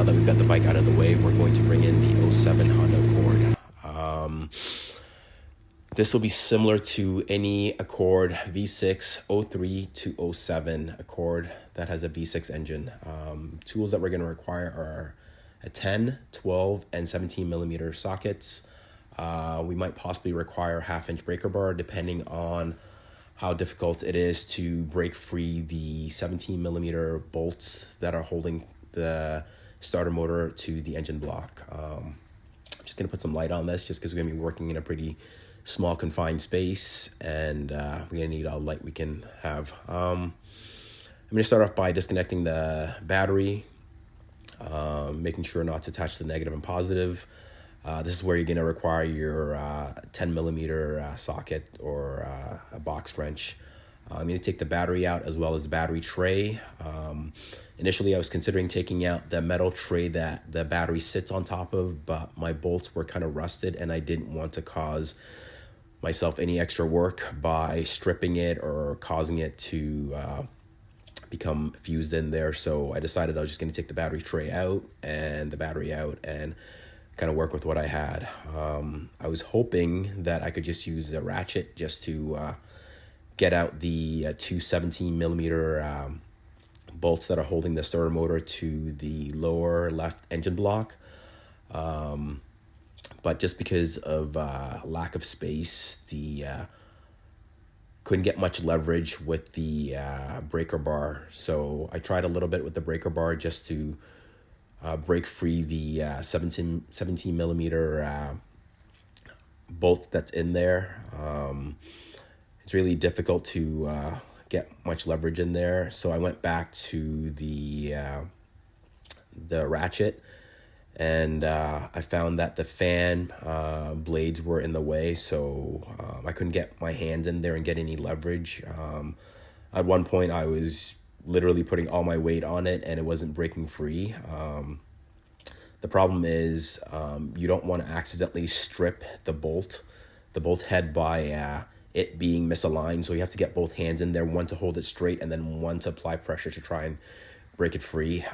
that we've got the bike out of the way, we're going to bring in the '07 Honda Accord. This will be similar to any Accord V6 '03 to '07 Accord that has a V6 engine. Tools that we're going to require are a 10, 12, and 17 millimeter sockets. We might possibly require half-inch breaker bar depending on how difficult it is to break free the 17 millimeter bolts that are holding the starter motor to the engine block. I'm just going to put some light on this just because we're going to be working in a pretty small confined space, and we're going to need all the light we can have. I'm going to start off by disconnecting the battery, making sure not to attach the negative and positive. This is where you're going to require your 10 millimeter socket or a box wrench. I'm going to take the battery out as well as the battery tray. Initially, I was considering taking out the metal tray that the battery sits on top of, but my bolts were kind of rusted and I didn't want to cause myself any extra work by stripping it or causing it to become fused in there. So I decided I was just going to take the battery tray out and the battery out and kind of work with what I had. I was hoping that I could just use a ratchet just to get out the two 17 millimeter bolts that are holding the starter motor to the lower left engine block. But just because of lack of space, couldn't get much leverage with the breaker bar. So I tried a little bit with the breaker bar just to break free the 17 millimeter bolt that's in there. It's really difficult to get much leverage in there. So I went back to the ratchet, and I found that the fan blades were in the way, so I couldn't get my hand in there and get any leverage. At one point, I was literally putting all my weight on it, and it wasn't breaking free. The problem is you don't want to accidentally strip the bolt head by it being misaligned, so you have to get both hands in there, one to hold it straight and then one to apply pressure to try and break it free.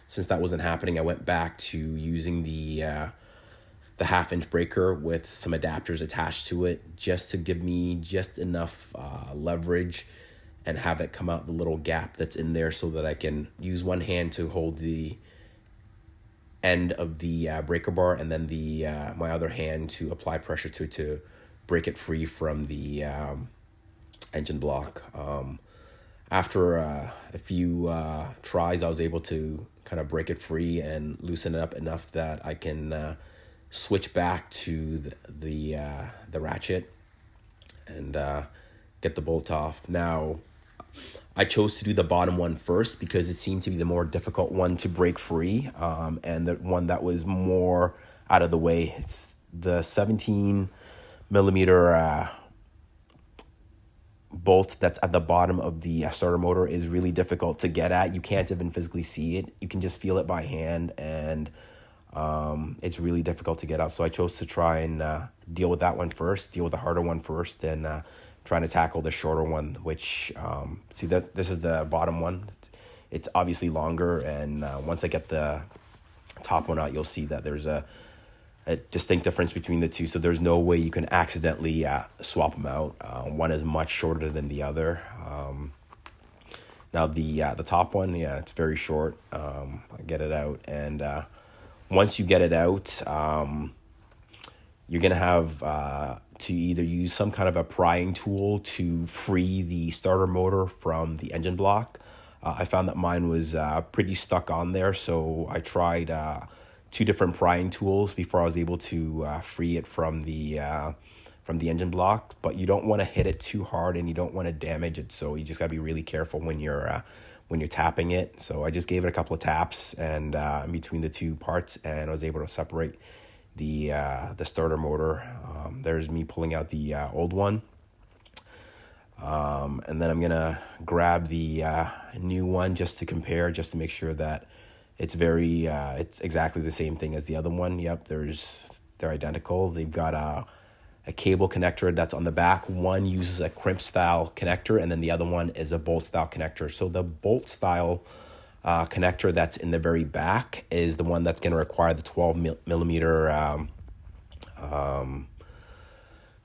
Since that wasn't happening, I went back to using the half-inch breaker with some adapters attached to it just to give me just enough leverage and have it come out the little gap that's in there so that I can use one hand to hold the end of the breaker bar and then my other hand to apply pressure to break it free from the engine block. After a few tries, I was able to kind of break it free and loosen it up enough that I can switch back to the ratchet and get the bolt off. Now, I chose to do the bottom one first because it seemed to be the more difficult one to break free, and the one that was more out of the way. It's the 17 millimeter bolt that's at the bottom of the starter motor is really difficult to get at. You can't even physically see it. You can just feel it by hand, and it's really difficult to get out. So I chose to try and deal with that one first, deal with the harder one first, then trying to tackle the shorter one, which, see that this is the bottom one. It's obviously longer, and once I get the top one out, you'll see that there's a distinct difference between the two, so there's no way you can accidentally swap them out. One is much shorter than the other. Now the top one, it's very short. I get it out, and once you get it out, you're gonna have to either use some kind of a prying tool to free the starter motor from the engine block. I found that mine was pretty stuck on there, so I tried two different prying tools before I was able to free it from the engine block. But you don't want to hit it too hard and you don't want to damage it, so you just gotta be really careful when you're tapping it. So I just gave it a couple of taps and in between the two parts, and I was able to separate the starter motor. There's me pulling out the old one, and then I'm gonna grab the new one just to compare, just to make sure that it's exactly the same thing as the other one. Yep, they're identical. They've got a cable connector that's on the back. One uses a crimp style connector, and then the other one is a bolt style connector. So the bolt style connector that's in the very back is the one that's going to require the 12 millimeter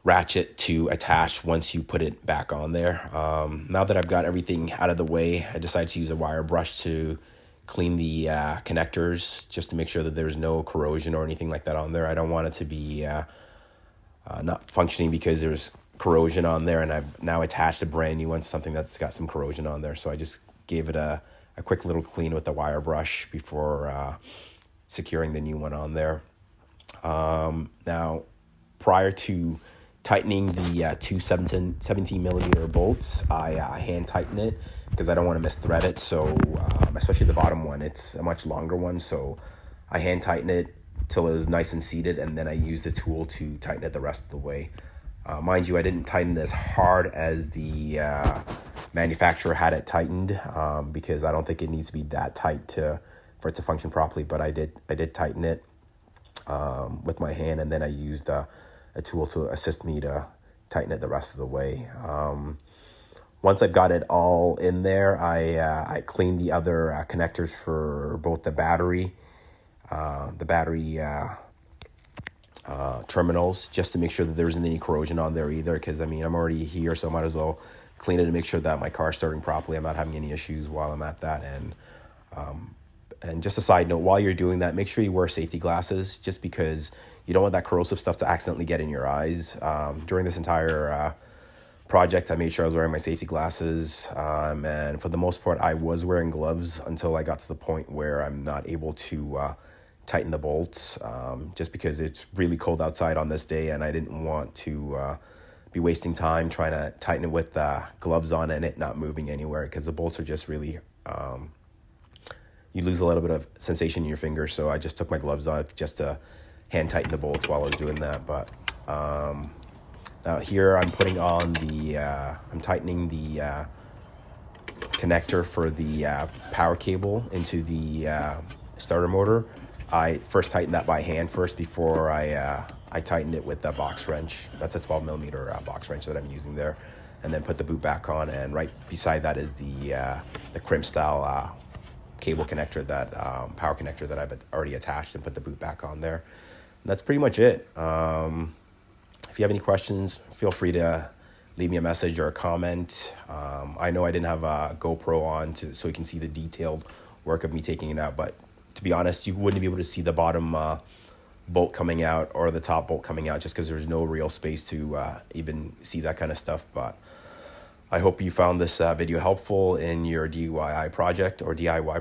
ratchet to attach once you put it back on there. Now that I've got everything out of the way, I decided to use a wire brush to clean the connectors just to make sure that there's no corrosion or anything like that on there. I don't want it to be not functioning because there's corrosion on there, and I've now attached a brand new one to something that's got some corrosion on there. So I just gave it a quick little clean with the wire brush before securing the new one on there. Now, prior to tightening the two 17 millimeter bolts, I hand tighten it because I don't want to misthread it. So especially the bottom one, it's a much longer one, so I hand tighten it till it is nice and seated, and then I use the tool to tighten it the rest of the way. Mind you, I didn't tighten it as hard as the manufacturer had it tightened because I don't think it needs to be that tight for it to function properly, but I did tighten it with my hand, and then I used a tool to assist me to tighten it the rest of the way. Once I've got it all in there, I cleaned the other connectors for both the battery terminals, just to make sure that there isn't any corrosion on there either, because I mean, I'm already here, so I might as well clean it to make sure that my car's starting properly. I'm not having any issues while I'm at that. And just a side note, while you're doing that, make sure you wear safety glasses, just because you don't want that corrosive stuff to accidentally get in your eyes. During this entire project, I made sure I was wearing my safety glasses, and for the most part I was wearing gloves until I got to the point where I'm not able to tighten the bolts, just because it's really cold outside on this day, and I didn't want to be wasting time trying to tighten it with gloves on and it not moving anywhere, because the bolts are just really you lose a little bit of sensation in your fingers. So I just took my gloves off just to hand tighten the bolts while I was doing that. But now here I'm putting on I'm tightening the connector for the power cable into the starter motor. I first tightened that by hand first before I tightened it with the box wrench. That's a 12 millimeter box wrench that I'm using there, and then put the boot back on. And right beside that is the crimp style cable connector, that power connector that I've already attached and put the boot back on there. And that's pretty much it. If you have any questions, feel free to leave me a message or a comment. I know I didn't have a GoPro on so you can see the detailed work of me taking it out, but to be honest, you wouldn't be able to see the bottom bolt coming out or the top bolt coming out, just because there's no real space to even see that kind of stuff. But I hope you found this video helpful in your DIY project or DIY